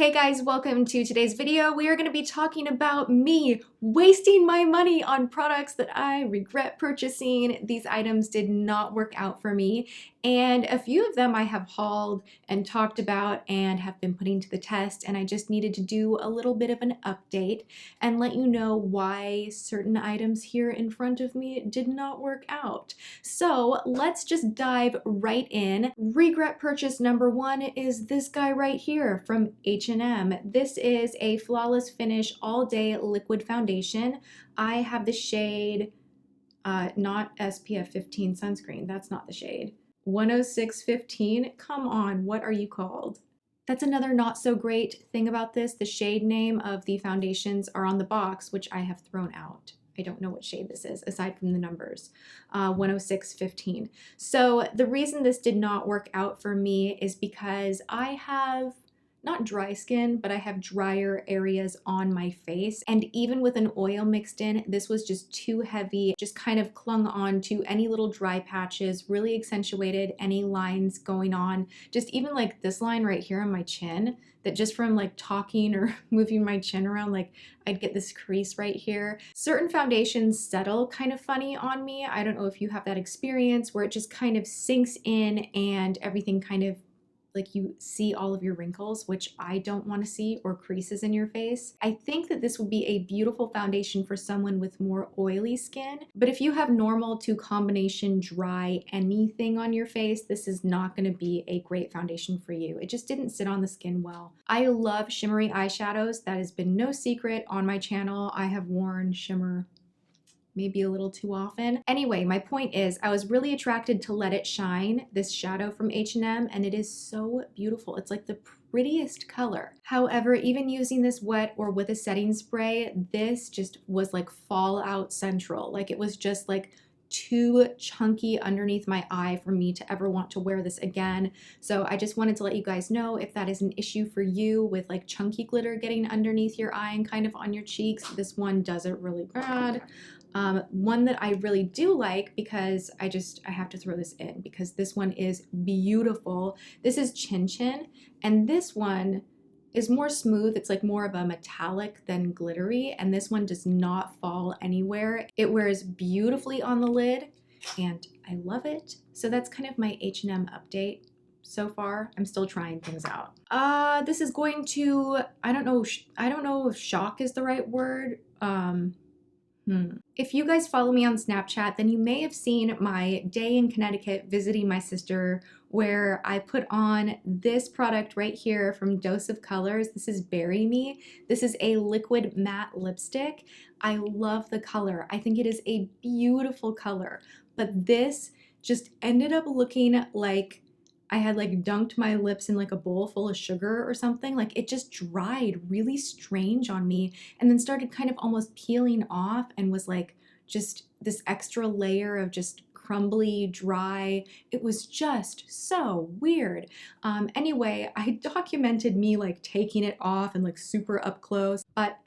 Hey guys, welcome to today's video. We are going to be talking about me wasting my money on products that I regret purchasing. These items did not work out for me, and a few of them I have hauled and talked about and have been putting to the test, and I just needed to do a little bit of an update and let you know why certain items here in front of me did not work out. So let's just dive right in. Regret purchase number one is this guy right here from H&M. This is a flawless finish all day liquid foundation. I have the shade, not SPF 15 sunscreen. That's not the shade. 10615. Come on, what are you called? That's another not so great thing about this. The shade name of the foundations are on the box, which I have thrown out. I don't know what shade this is aside from the numbers, 10615. So the reason this did not work out for me is because I have not dry skin, but I have drier areas on my face. And even with an oil mixed in, this was just too heavy, just kind of clung on to any little dry patches, really accentuated any lines going on. Just even like this line right here on my chin, that just from like talking or moving my chin around, like I'd get this crease right here. Certain foundations settle kind of funny on me. I don't know if you have that experience where it just kind of sinks in and everything kind of like you see all of your wrinkles, which I don't want to see, or creases in your face. I think that this would be a beautiful foundation for someone with more oily skin. But if you have normal to combination dry anything on your face, this is not going to be a great foundation for you. It just didn't sit on the skin well. I love shimmery eyeshadows. That has been no secret on my channel. I have worn shimmer maybe a little too often. Anyway, my point is I was really attracted to Let It Shine, this shadow from H&M, and it is so beautiful. It's like the prettiest color. However, even using this wet or with a setting spray, this just was like fallout central. Like it was just like too chunky underneath my eye for me to ever want to wear this again. So I just wanted to let you guys know if that is an issue for you with like chunky glitter getting underneath your eye and kind of on your cheeks, this one does it really bad. One that I really do like, because I have to throw this in because this one is beautiful. This is Chin Chin, and this one is more smooth. It's like more of a metallic than glittery, and this one does not fall anywhere. It wears beautifully on the lid, and I love it. So that's kind of my H&M update. So far, I'm still trying things out. This is going to, I don't know if shock is the right word. If you guys follow me on Snapchat, then you may have seen my day in Connecticut visiting my sister, where I put on this product right here from Dose of Colors. This is Bury Me. This is a liquid matte lipstick. I love the color. I think it is a beautiful color, but this just ended up looking like I had like dunked my lips in like a bowl full of sugar or something. Like it just dried really strange on me and then started kind of almost peeling off and was like just this extra layer of just crumbly, dry. It was just so weird. Anyway, I documented me like taking it off and like super up close, but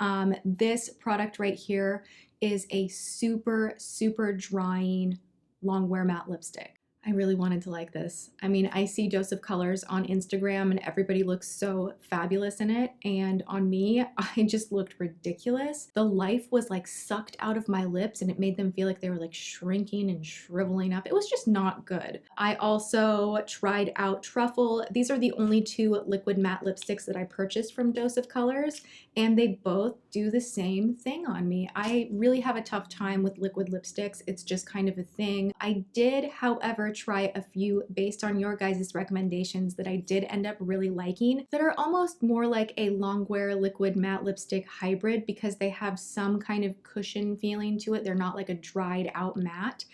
this product right here is a super, super drying long wear matte lipstick. I really wanted to like this. I mean, I see Dose of Colors on Instagram and everybody looks so fabulous in it. And on me, I just looked ridiculous. The life was like sucked out of my lips and it made them feel like they were like shrinking and shriveling up. It was just not good. I also tried out Truffle. These are the only two liquid matte lipsticks that I purchased from Dose of Colors, and they both do the same thing on me. I really have a tough time with liquid lipsticks. It's just kind of a thing. I did, however, try a few based on your guys' recommendations that I did end up really liking, that are almost more like a long wear liquid matte lipstick hybrid because they have some kind of cushion feeling to it. They're not like a dried out matte.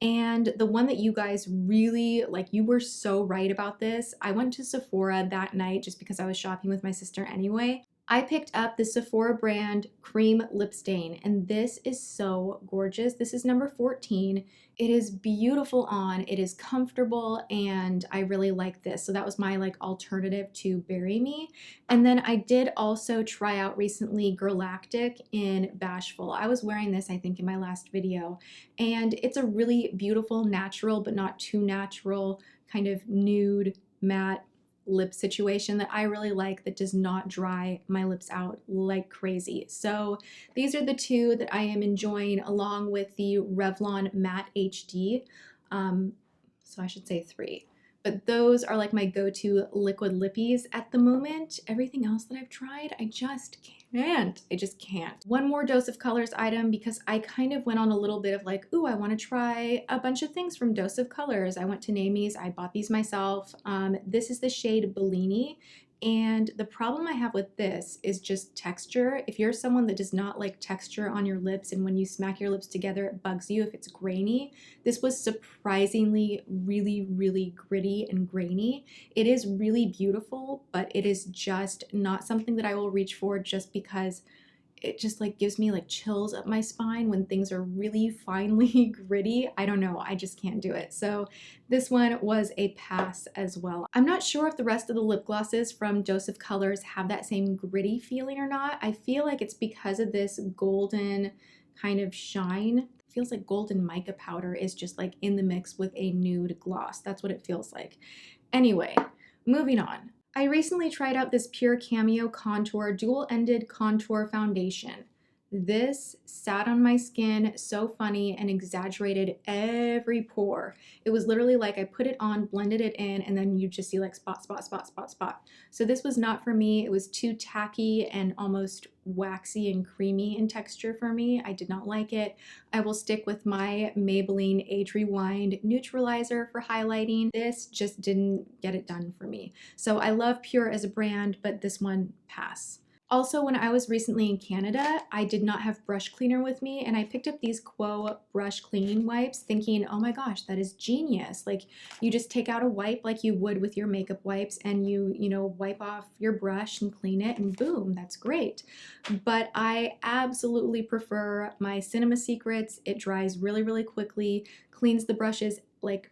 And the one that you guys really like, you were so right about this. I went to Sephora that night just because I was shopping with my sister anyway. I picked up the Sephora brand Cream Lip Stain, and this is so gorgeous. This is number 14. It is beautiful on, it is comfortable, and I really like this. So that was my like alternative to Bury Me. And then I did also try out recently Galactic in Bashful. I was wearing this, I think, in my last video, and it's a really beautiful, natural, but not too natural, kind of nude, matte lip situation that I really like that does not dry my lips out like crazy. So these are the two that I am enjoying, along with the Revlon Matte HD. So I should say three. But those are like my go-to liquid lippies at the moment. Everything else that I've tried, I just can't. I just can't. One more Dose of Colors item, because I kind of went on a little bit of like, ooh, I want to try a bunch of things from Dose of Colors. I went to Namies, I bought these myself. This is the shade Bellini. And the problem I have with this is just texture. If you're someone that does not like texture on your lips, and when you smack your lips together, it bugs you if it's grainy, this was surprisingly really, really gritty and grainy. It is really beautiful, but it is just not something that I will reach for, just because it just like gives me like chills up my spine when things are really finely gritty. I don't know, I just can't do it. So this one was a pass as well. I'm not sure if the rest of the lip glosses from Dose of Colors have that same gritty feeling or not. I feel like it's because of this golden kind of shine. It feels like golden mica powder is just like in the mix with a nude gloss. That's what it feels like. Anyway, moving on. I recently tried out this Pure Cameo Contour Dual-Ended Contour Foundation. This sat on my skin so funny and exaggerated every pore. It was literally like I put it on, blended it in, and then you just see like spot, spot, spot, spot, spot. So this was not for me. It was too tacky and almost waxy and creamy in texture for me. I did not like it. I will stick with my Maybelline Age Rewind Neutralizer for highlighting. This just didn't get it done for me. So I love Pure as a brand, but this one, pass. Also, when I was recently in Canada, I did not have brush cleaner with me, and I picked up these Quo brush cleaning wipes thinking, oh my gosh, that is genius. Like, you just take out a wipe like you would with your makeup wipes, and you wipe off your brush and clean it, and boom, that's great. But I absolutely prefer my Cinema Secrets. It dries really, really quickly, cleans the brushes like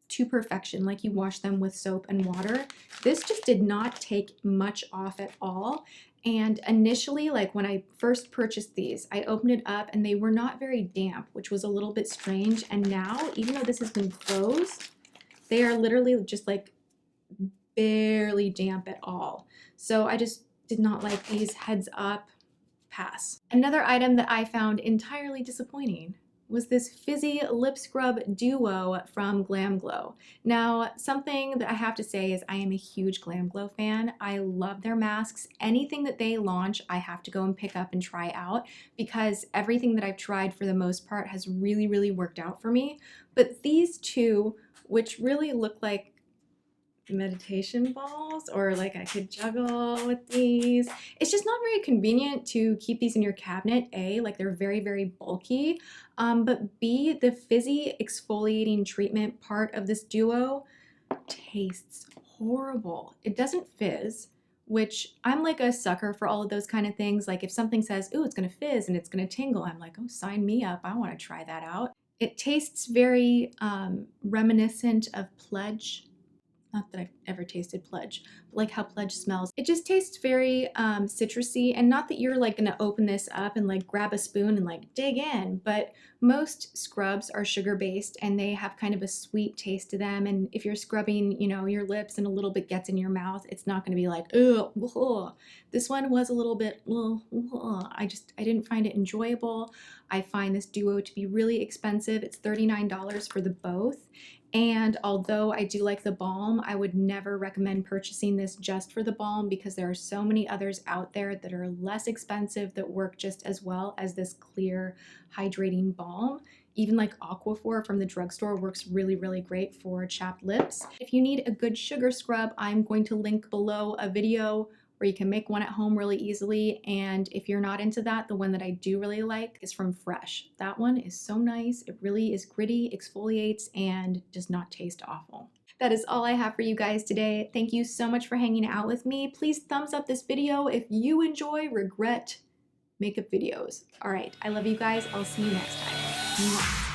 to perfection, like you wash them with soap and water. This just did not take much off at all. And initially, like when I first purchased these, I opened it up and they were not very damp, which was a little bit strange. And now, even though this has been closed, they are literally just like barely damp at all. So I just did not like these. Heads up, pass. Another item that I found entirely disappointing was this fizzy lip scrub duo from GlamGlow. Now, something that I have to say is I am a huge GlamGlow fan. I love their masks. Anything that they launch, I have to go and pick up and try out, because everything that I've tried for the most part has really, really worked out for me. But these two, which really look like meditation balls, or like I could juggle with these. It's just not very convenient to keep these in your cabinet. A, like they're very, very bulky. But B, the fizzy exfoliating treatment part of this duo tastes horrible. It doesn't fizz, which I'm like a sucker for all of those kind of things. Like if something says, ooh, it's gonna fizz and it's gonna tingle, I'm like, oh, sign me up. I wanna try that out. It tastes very reminiscent of Pledge. Not that I've ever tasted Pledge, but like how Pledge smells. It just tastes very citrusy, and not that you're like gonna open this up and like grab a spoon and like dig in, but most scrubs are sugar-based and they have kind of a sweet taste to them. And if you're scrubbing, your lips and a little bit gets in your mouth, it's not gonna be like, ugh. This one was a little bit, I didn't find it enjoyable. I find this duo to be really expensive. It's $39 for the both. And although I do like the balm, I would never recommend purchasing this just for the balm, because there are so many others out there that are less expensive that work just as well as this clear hydrating balm. Even like Aquaphor from the drugstore works really, really great for chapped lips. If you need a good sugar scrub, I'm going to link below a video where you can make one at home really easily. And if you're not into that, the one that I do really like is from Fresh. That one is so nice. It really is gritty, exfoliates, and does not taste awful. That is all I have for you guys today. Thank you so much for hanging out with me. Please thumbs up this video if you enjoy regret makeup videos. All right, I love you guys. I'll see you next time. Mwah.